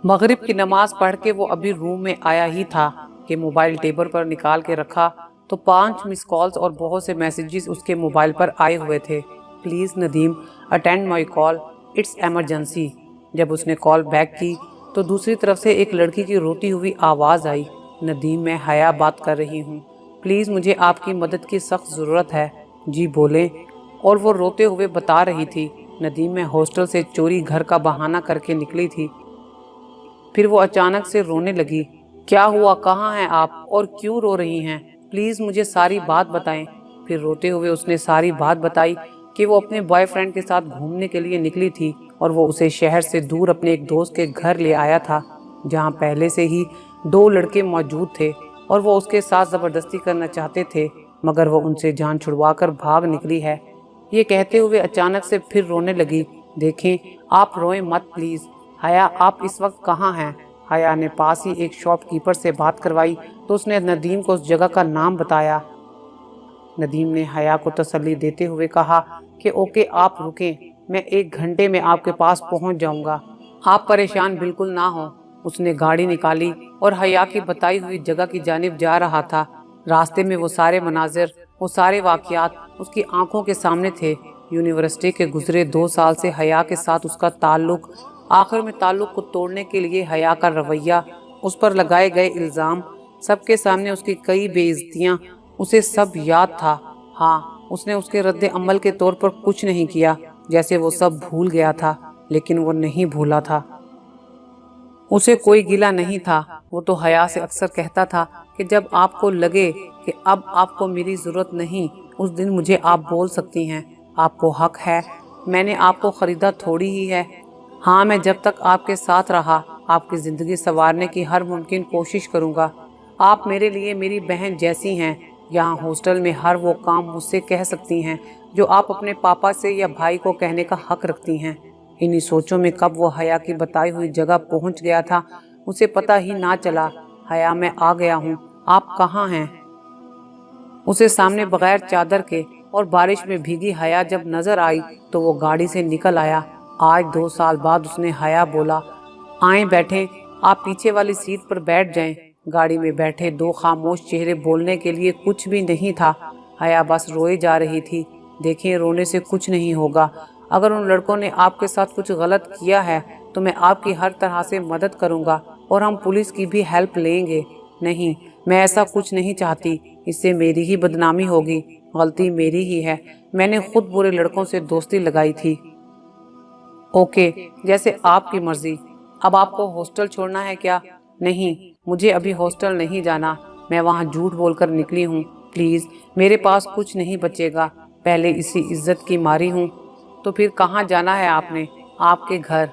मगरिब की नमाज पढ़ के वो अभी रूम में आया ही था कि मोबाइल टेबल पर निकाल के रखा तो 5 मिस कॉल्स और बहुत से मैसेजेस उसके मोबाइल पर आए हुए थे। Please Nadeem, attend my call, it's emergency. जब उसने कॉल बैक की तो दूसरी तरफ से एक लड़की की रोती हुई आवाज़ आई, नदीम मैं हया बात कर रही हूँ, प्लीज़ मुझे आपकी मदद की सख्त ज़रूरत है। जी बोलें। और वो रोते हुए बता रही थी, नदीम मैं हॉस्टल से चोरी घर का बहाना करके निकली थी। फिर वो अचानक से रोने लगी। क्या हुआ, कहाँ हैं आप और क्यों रो रही हैं? प्लीज़ मुझे सारी बात बताएं। फिर रोते हुए उसने सारी बात बताई कि वो अपने बॉयफ्रेंड के साथ घूमने के लिए निकली थी और वो उसे शहर से दूर अपने एक दोस्त के घर ले आया था जहाँ पहले से ही 2 लड़के मौजूद थे और वो उसके साथ ज़बरदस्ती करना चाहते थे, मगर वो उनसे जान छुड़वाकर भाग निकली है। ये कहते हुए अचानक से फिर रोने लगी। देखें, आप रोएं मत प्लीज़। हया, आप इस वक्त कहाँ हैं? हया ने पास ही एक शॉपकीपर से बात करवाई तो उसने नदीम को उस जगह का नाम बताया। नदीम ने हया को तसल्ली देते हुए कहा कि ओके, आप रुकें, मैं 1 घंटे में आपके पास पहुंच जाऊंगा, आप परेशान बिल्कुल ना हो। उसने गाड़ी निकाली और हया की बताई हुई जगह की जानिब जा रहा था। रास्ते में वो सारे मनाजिर, वो सारे वाक़यात उसकी आंखों के सामने थे। यूनिवर्सिटी के गुजरे 2 साल से हया के साथ उसका ताल्लुक, आखिर में ताल्लुक को तोड़ने के लिए हया का रवैया, उस पर लगाए गए इल्ज़ाम, सबके सामने उसकी कई बेइज्जतियाँ, उसे सब याद था। हाँ, उसने उसके रद्द अमल के तौर पर कुछ नहीं किया, जैसे वो सब भूल गया था, लेकिन वो नहीं भूला था। उसे कोई गिला नहीं था। वो तो हया से अक्सर कहता था कि जब आपको लगे कि अब आपको मेरी ज़रूरत नहीं, उस दिन मुझे आप बोल सकती हैं, आपको हक है, मैंने आपको ख़रीदा थोड़ी ही है। हाँ, मैं जब तक आपके साथ रहा आपकी ज़िंदगी संवारने की हर मुमकिन कोशिश करूँगा। आप मेरे लिए मेरी बहन जैसी हैं। यहाँ हॉस्टल में हर वो काम मुझसे कह सकती हैं जो आप अपने पापा से या भाई को कहने का हक रखती हैं। इन्हीं सोचों में कब वो हया की बताई हुई जगह पहुंच गया था, उसे पता ही ना चला। हया, मैं आ गया हूँ, आप कहाँ हैं? उसे सामने बगैर चादर के और बारिश में भीगी हया जब नजर आई तो वो गाड़ी से निकल आया। आज 2 साल बाद उसने हया बोला, आए बैठें, आप पीछे वाली सीट पर बैठ जाएं। गाड़ी में बैठे 2 खामोश चेहरे, बोलने के लिए कुछ भी नहीं था। हया बस रोए जा रही थी। देखें, रोने से कुछ नहीं होगा। अगर उन लड़कों ने आपके साथ कुछ गलत किया है तो मैं आपकी हर तरह से मदद करूंगा और हम पुलिस की भी हेल्प लेंगे। नहीं, मैं ऐसा कुछ नहीं चाहती, इससे मेरी ही बदनामी होगी। गलती मेरी ही है, मैंने खुद बुरे लड़कों से दोस्ती लगाई थी। ओके, जैसे आपकी मर्जी। अब आपको हॉस्टल छोड़ना है क्या? नहीं, मुझे अभी हॉस्टल नहीं जाना, मैं वहाँ झूठ बोलकर निकली हूँ। प्लीज़, मेरे पास कुछ नहीं बचेगा, पहले इसी इज्जत की मारी हूँ। तो फिर कहाँ जाना है आपने? आपके घर।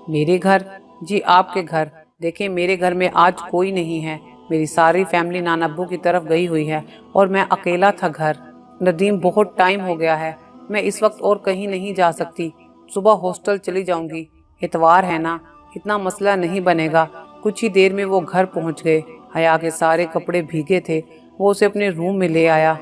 मेरे घर? जी, आपके घर। देखें, मेरे घर में आज कोई नहीं है, मेरी सारी फैमिली नानाब्बू की तरफ गई हुई है और मैं अकेला था घर। नदीम, बहुत टाइम हो गया है, मैं इस वक्त और कहीं नहीं जा सकती, सुबह हॉस्टल चली जाऊंगी। इतवार है ना, इतना मसला नहीं बनेगा। कुछ ही देर में वो घर पहुंच गए। हया के सारे कपड़े भीगे थे, वो उसे अपने रूम में ले आया।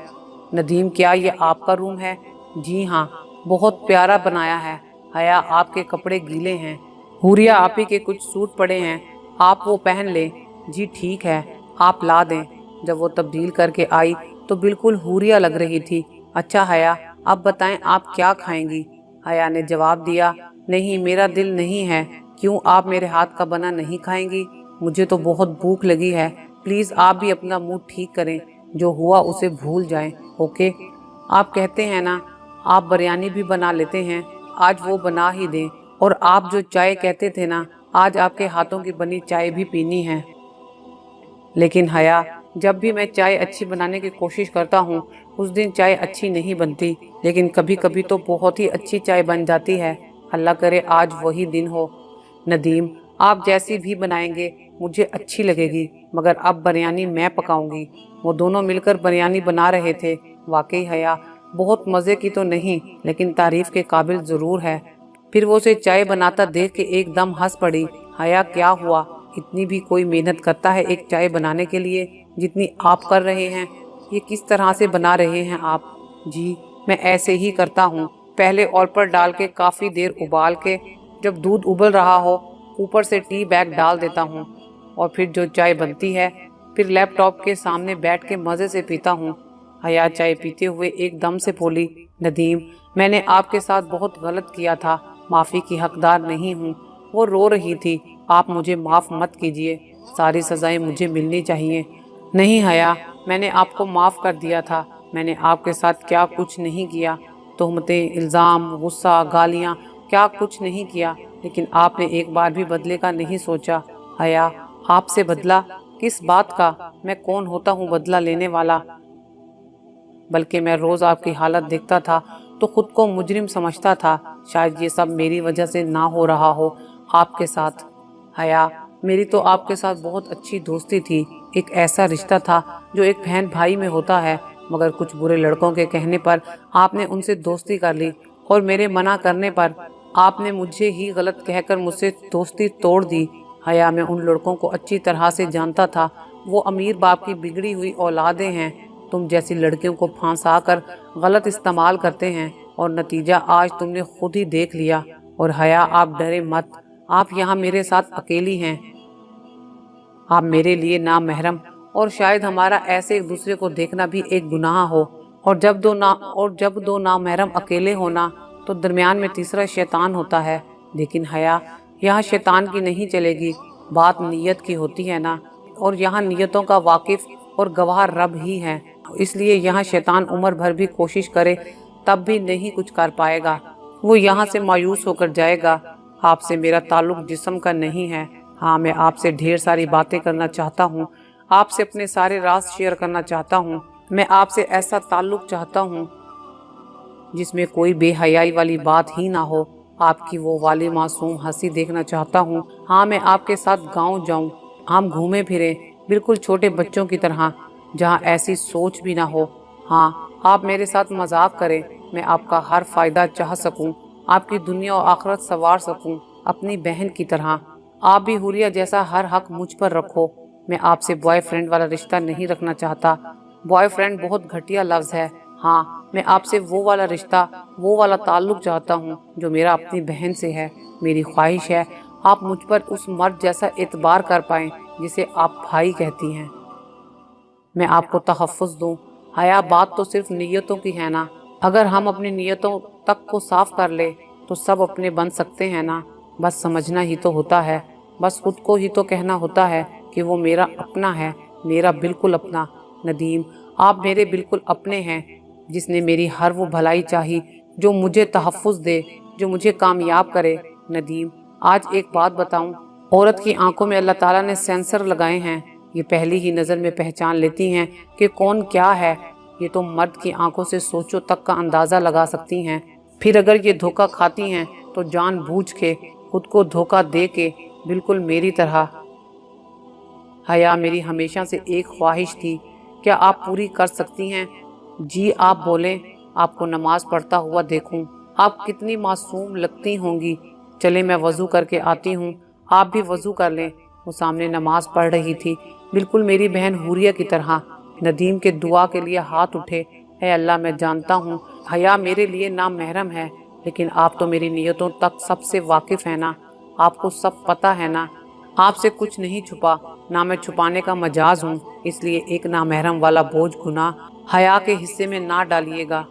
नदीम, क्या ये आपका रूम है? जी हाँ, बहुत प्यारा बनाया है। हया, आपके कपड़े गीले हैं। हुरिया, आप ही के कुछ सूट पड़े हैं, आप वो पहन लें। जी ठीक है, आप ला दें। जब वो तब्दील करके आई तो बिल्कुल हुरिया लग रही थी। अच्छा हया, अब बताएं आप क्या खाएंगी? हया ने जवाब दिया, नहीं, मेरा दिल नहीं है। क्यों, आप मेरे हाथ का बना नहीं खाएंगी? मुझे तो बहुत भूख लगी है, प्लीज़ आप भी अपना मूड ठीक करें, जो हुआ उसे भूल जाएं। ओके, आप कहते हैं ना आप बिरयानी भी बना लेते हैं, आज वो बना ही दें। और आप जो चाय कहते थे ना, आज आपके हाथों की बनी चाय भी पीनी है। लेकिन हया, जब भी मैं चाय अच्छी बनाने की कोशिश करता हूँ उस दिन चाय अच्छी नहीं बनती, लेकिन कभी कभी तो बहुत ही अच्छी चाय बन जाती है। अल्लाह करे आज वही दिन हो। नदीम, आप जैसी भी बनाएंगे मुझे अच्छी लगेगी, मगर अब बिरयानी मैं पकाऊंगी। वो दोनों मिलकर बिरयानी बना रहे थे। वाकई हया, बहुत मज़े की तो नहीं, लेकिन तारीफ के काबिल ज़रूर है। फिर वो उसे चाय बनाता देख के एकदम हंस पड़ी। हया, क्या हुआ? इतनी भी कोई मेहनत करता है एक चाय बनाने के लिए जितनी आप कर रहे हैं? ये किस तरह से बना रहे हैं आप? जी, मैं ऐसे ही करता हूँ, पहले ऑयल पर डाल के काफ़ी देर उबाल के, जब दूध उबल रहा हो ऊपर से टी बैग डाल देता हूँ और फिर जो चाय बनती है फिर लैपटॉप के सामने बैठ के मज़े से पीता हूँ। हया चाय पीते हुए एकदम से बोली, नदीम, मैंने आपके साथ बहुत गलत किया था, माफ़ी की हकदार नहीं हूँ। वो रो रही थी, आप मुझे माफ़ मत कीजिए, सारी सज़ाएं मुझे मिलनी चाहिए। नहीं हया, मैंने आपको माफ़ कर दिया था, मैंने आपके साथ क्या कुछ नहीं किया, तोहमतें, इल्ज़ाम, गुस्सा, गालियाँ, क्या कुछ नहीं किया, लेकिन आपने एक बार भी बदले का नहीं सोचा। हया, आपसे बदला? किस बात का? मैं कौन होता हूँ बदला लेने वाला? बल्कि मैं रोज़ आपकी हालत देखता था तो खुद को मुजरिम समझता था। शायद ये सब मेरी वजह से ना हो रहा हो आपके साथ। हया, मेरी तो आपके साथ बहुत अच्छी दोस्ती थी, एक ऐसा रिश्ता था जो एक बहन भाई में होता है, मगर कुछ बुरे लड़कों के कहने पर आपने उनसे दोस्ती कर ली और मेरे मना करने पर आपने मुझे ही गलत कहकर मुझसे दोस्ती तोड़ दी। हया, मैं उन लड़कों को अच्छी तरह से जानता था, वो अमीर बाप की बिगड़ी हुई औलादें हैं, तुम जैसी लड़कियों को फांसा कर गलत इस्तेमाल करते हैं और नतीजा आज तुमने खुद ही देख लिया। और हया, आप डरे मत, आप यहाँ मेरे साथ अकेली हैं, आप मेरे लिए नामहरम, और शायद हमारा ऐसे एक दूसरे को देखना भी एक गुनाह हो। और जब दो नामहरम अकेले होना तो दरमियान में तीसरा शैतान होता है। लेकिन हया, यहाँ शैतान की नहीं चलेगी, बात नीयत की होती है ना, और यहाँ नीयतों का वाकिफ और गवाह रब ही है, इसलिए यहाँ शैतान उम्र भर भी कोशिश करे तब भी नहीं कुछ कर पाएगा, वो यहाँ से मायूस होकर जाएगा। आपसे मेरा ताल्लुक जिस्म का नहीं है। हाँ, मैं आपसे ढेर सारी बातें करना चाहता हूँ, आपसे अपने सारे राज शेयर करना चाहता हूँ। मैं आपसे ऐसा ताल्लुक चाहता हूँ जिसमें कोई बेहयाई वाली बात ही ना हो। आपकी वो वाली मासूम हंसी देखना चाहता हूँ। हाँ, मैं आपके साथ गाँव जाऊँ, हम घूमे फिरें बिल्कुल छोटे बच्चों की तरह, जहाँ ऐसी सोच भी ना हो। हाँ, आप मेरे साथ मजाक करें, मैं आपका हर फ़ायदा चाह सकूं, आपकी दुनिया और आखिरत संवार सकूं अपनी बहन की तरह। आप भी हुरिया जैसा हर हक मुझ पर रखो। मैं आपसे बॉयफ्रेंड वाला रिश्ता नहीं रखना चाहता, बॉयफ्रेंड बहुत घटिया लफ्ज़ है। हाँ, मैं आपसे वो वाला रिश्ता, वो वाला ताल्लुक चाहता हूँ जो मेरा अपनी बहन से है। मेरी ख्वाहिश है आप मुझ पर उस मर्द जैसा एतबार कर पाएं जिसे आप भाई कहती हैं। मैं आपको तहफ़्फ़ुज़ दूँ। हया, बात तो सिर्फ नीयतों की है ना, अगर हम अपनी नीयतों तक को साफ कर ले तो सब अपने बन सकते हैं ना। बस समझना ही तो होता है, बस खुद को ही तो कहना होता है कि वो मेरा अपना है, मेरा बिल्कुल अपना। नदीम, आप मेरे बिल्कुल अपने हैं, जिसने मेरी हर वो भलाई चाही जो मुझे तहफ़्फ़ुज़ दे, जो मुझे कामयाब करे। नदीम, आज एक बात बताऊं, औरत की आंखों में अल्लाह ताला ने सेंसर लगाए हैं, ये पहली ही नज़र में पहचान लेती हैं कि कौन क्या है। ये तो मर्द की आंखों से सोचो तक का अंदाज़ा लगा सकती हैं। फिर अगर ये धोखा खाती हैं तो जानबूझ के खुद को धोखा दे के, बिल्कुल मेरी तरह। हया, मेरी हमेशा से एक ख्वाहिश थी, क्या आप पूरी कर सकती हैं? जी, आप बोलें, आपको नमाज पढ़ता हुआ देखूं, आप कितनी मासूम लगती होंगी। चले मैं वज़ू करके आती हूँ, आप भी वज़ू कर लें। वो सामने नमाज पढ़ रही थी, बिल्कुल मेरी बहन हुरिया की तरह। नदीम के दुआ के लिए हाथ उठे, है अल्लाह, मैं जानता हूँ हया मेरे लिए नामहरम है, लेकिन आप तो मेरी नीयतों तक सबसे वाकिफ़ है ना, आपको सब पता है ना, आपसे कुछ नहीं छुपा, ना मैं छुपाने का मजाज हूँ, इसलिए एक नामहरम वाला बोझ गुनाह हया के हिस्से में ना डालिएगा।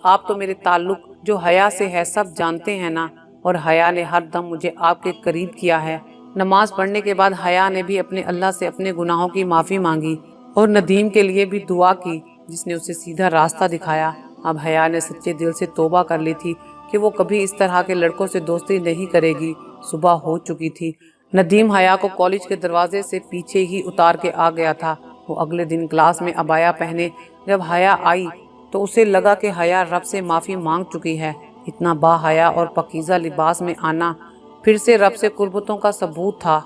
आप तो मेरे ताल्लुक जो हया से है सब जानते हैं ना, और हया ने हर दम मुझे आपके करीब किया है। नमाज पढ़ने के बाद हया ने भी अपने अल्लाह से अपने गुनाहों की माफ़ी मांगी और नदीम के लिए भी दुआ की, जिसने उसे सीधा रास्ता दिखाया। अब हया ने सच्चे दिल से तौबा कर ली थी कि वो कभी इस तरह के लड़कों से दोस्ती नहीं करेगी। सुबह हो चुकी थी। नदीम हया को कॉलेज के दरवाजे से पीछे ही उतार के आ गया था। वो अगले दिन क्लास में अबाया पहने जब हया आई तो उसे लगा कि हया रब से माफ़ी मांग चुकी है। इतना बाहया और पकीज़ा लिबास में आना फिर से रब से कुर्बतों का सबूत था।